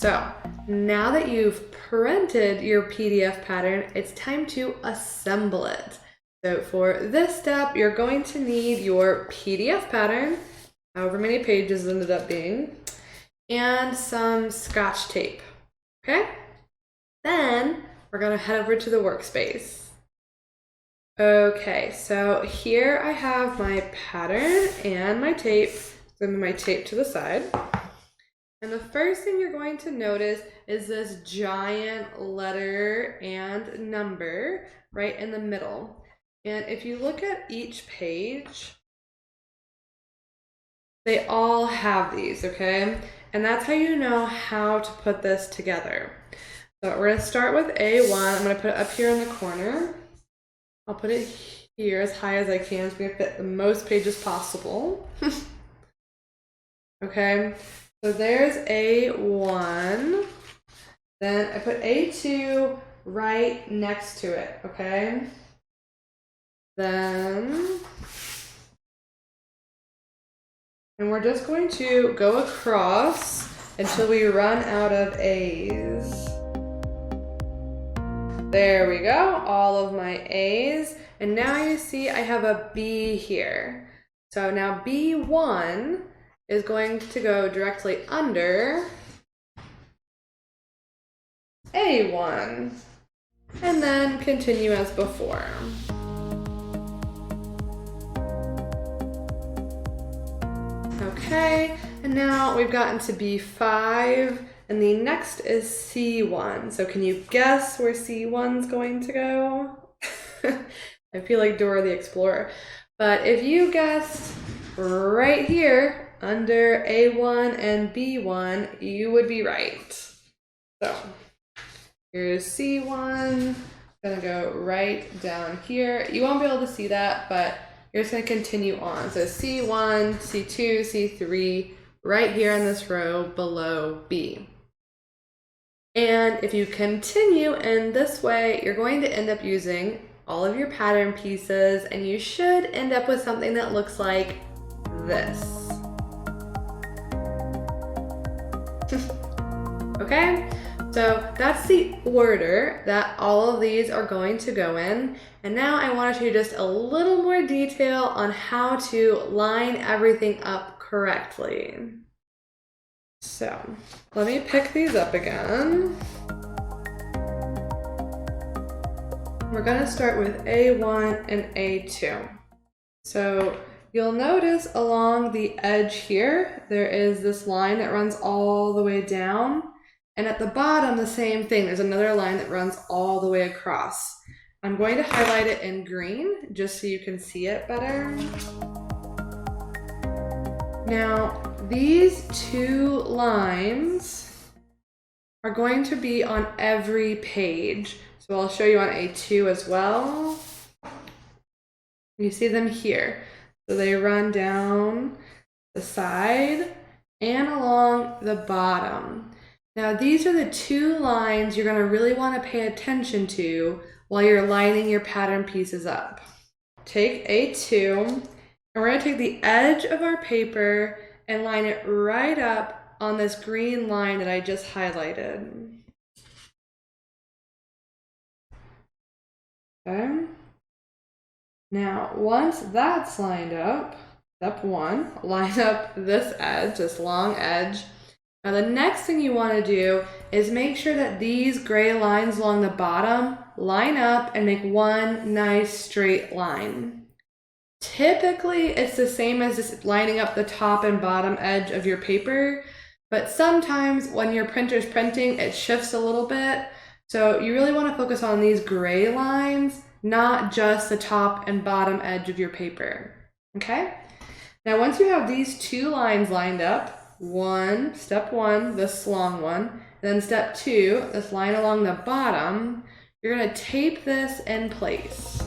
So now that you've printed your PDF pattern, it's time to assemble it. So for this step, you're going to need your PDF pattern, however many pages it ended up being, and some Scotch tape, okay? Then we're gonna head over to the workspace. Okay, so here I have my pattern and my tape. So I'm gonna move my tape to the side. And the first thing you're going to notice is this giant letter and number right in the middle. And if you look at each page, they all have these, okay? And that's how you know how to put this together. So we're gonna start with A1. I'm gonna put it up here in the corner. I'll put it here as high as I can so we can fit the most pages possible. Okay, so there's A1. Then I put A2 right next to it, okay? Then, and we're just going to go across until we run out of A's. There we go, all of my A's. And now you see I have a B here. So now B1 is going to go directly under A1 and then continue as before. Okay, and now we've gotten to B5 and the next is C1. So can you guess where C1's going to go? I feel like Dora the Explorer. But if you guessed right here under A1 and B1, you would be right. So here's C1, gonna go right down here. You won't be able to see that, but you're just gonna continue on. So C1, C2, C3, right here in this row below B. And if you continue in this way, you're going to end up using all of your pattern pieces, and you should end up with something that looks like this. Okay, so that's the order that all of these are going to go in. And now I want to show you just a little more detail on how to line everything up correctly. So let me pick these up again. We're going to start with A1 and A2. So you'll notice along the edge here, there is this line that runs all the way down. And at the bottom, the same thing. There's another line that runs all the way across. I'm going to highlight it in green just so you can see it better. Now, these two lines are going to be on every page. So I'll show you on A2 as well. You see them here. So they run down the side and along the bottom. Now these are the two lines you're going to really want to pay attention to while you're lining your pattern pieces up. Take A2 and we're going to take the edge of our paper and line it right up on this green line that I just highlighted. Okay. Now, once that's lined up, step one, line up this edge, this long edge. Now the next thing you want to do is make sure that these gray lines along the bottom line up and make one nice straight line. Typically, it's the same as just lining up the top and bottom edge of your paper, but sometimes when your printer's printing, it shifts a little bit. So you really want to focus on these gray lines, not just the top and bottom edge of your paper, okay? Now, once you have these two lines lined up, step one, this long one, and then step two, this line along the bottom, you're gonna tape this in place.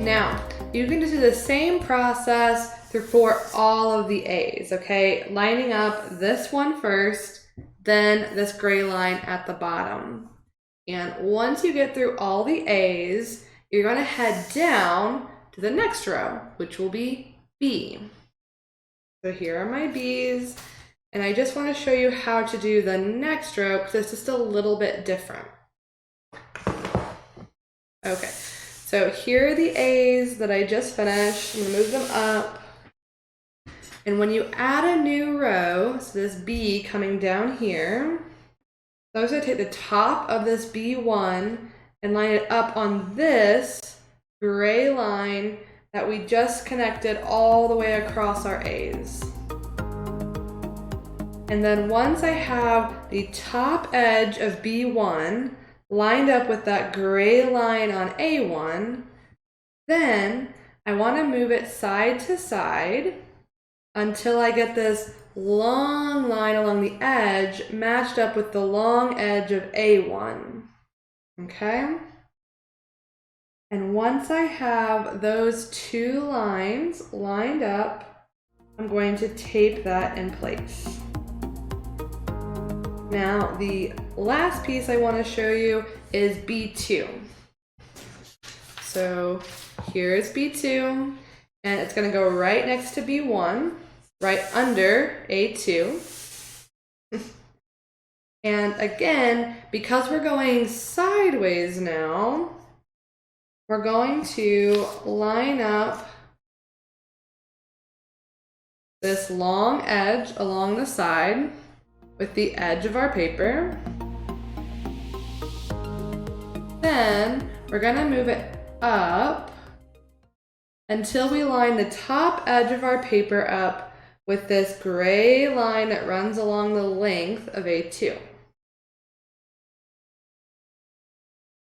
Now, you can just do the same process for all of the A's, okay? Lining up this one first, then this gray line at the bottom. And once you get through all the A's, you're gonna head down to the next row, which will be B. So here are my B's. And I just want to show you how to do the next row because it's just a little bit different. Okay, so here are the A's that I just finished. I'm gonna move them up. And when you add a new row, so this B coming down here, so I'm gonna take the top of this B1 and line it up on this gray line that we just connected all the way across our A's. And then once I have the top edge of B1 lined up with that gray line on A1, then I want to move it side to side until I get this long line along the edge matched up with the long edge of A1. Okay? And once I have those two lines lined up, I'm going to tape that in place. Now, the last piece I want to show you is B2. So here's B2, and it's going to go right next to B1, right under A2. And again, because we're going sideways now, we're going to line up this long edge along the side with the edge of our paper. Then we're gonna move it up until we line the top edge of our paper up with this gray line that runs along the length of A2.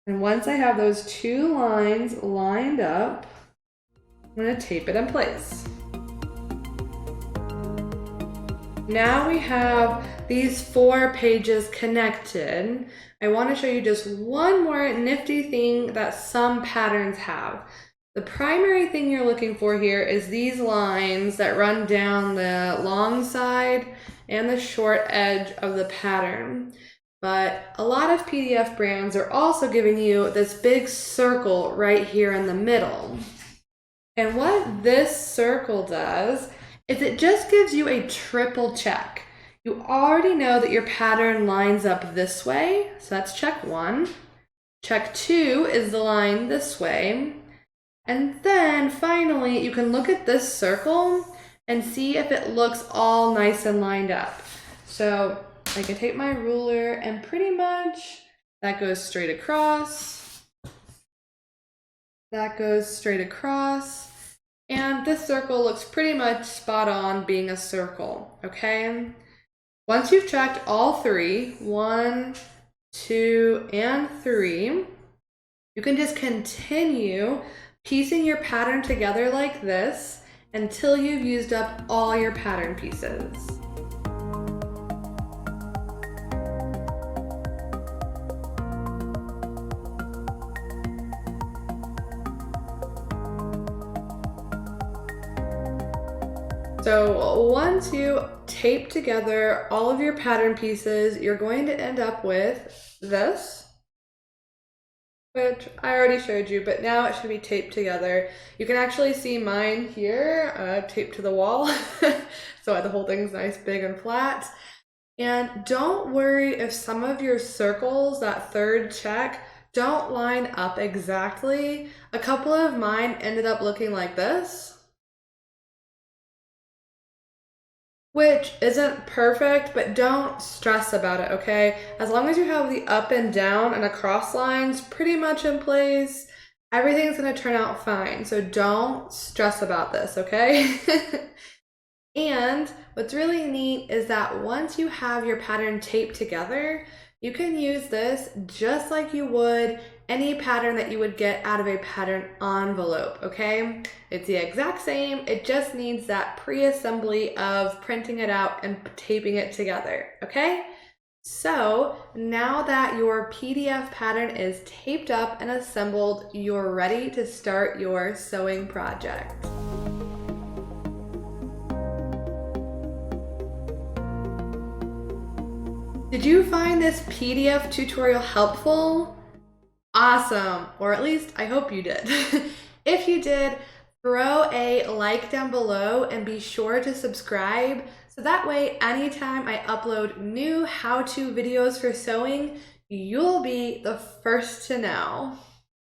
And once I have those two lines lined up, I'm gonna tape it in place. Now we have these 4 pages connected. I want to show you just one more nifty thing that some patterns have. The primary thing you're looking for here is these lines that run down the long side and the short edge of the pattern. But a lot of PDF brands are also giving you this big circle right here in the middle. And what this circle does is it just gives you a triple check. You already know that your pattern lines up this way, so that's check 1. Check 2 is the line this way. And then finally, you can look at this circle and see if it looks all nice and lined up. So I can take my ruler and pretty much that goes straight across. That goes straight across. And this circle looks pretty much spot on being a circle, okay? Once you've checked all 3, 1, 2, and 3, you can just continue piecing your pattern together like this until you've used up all your pattern pieces. So once you tape together all of your pattern pieces, you're going to end up with this, which I already showed you, but now it should be taped together. You can actually see mine here, taped to the wall, so the whole thing's nice, big, and flat. And don't worry if some of your circles, that third check, don't line up exactly. A couple of mine ended up looking like this, which isn't perfect, but don't stress about it, okay? As long as you have the up and down and across lines pretty much in place, everything's gonna turn out fine. So don't stress about this, okay? And what's really neat is that once you have your pattern taped together, you can use this just like you would any pattern that you would get out of a pattern envelope, okay? It's the exact same, it just needs that pre-assembly of printing it out and taping it together, okay? So now that your PDF pattern is taped up and assembled, you're ready to start your sewing project. Did you find this PDF tutorial helpful? Awesome, or at least I hope you did. If you did, throw a like down below and be sure to subscribe So that way, anytime I upload new how-to videos for sewing, you'll be the first to know.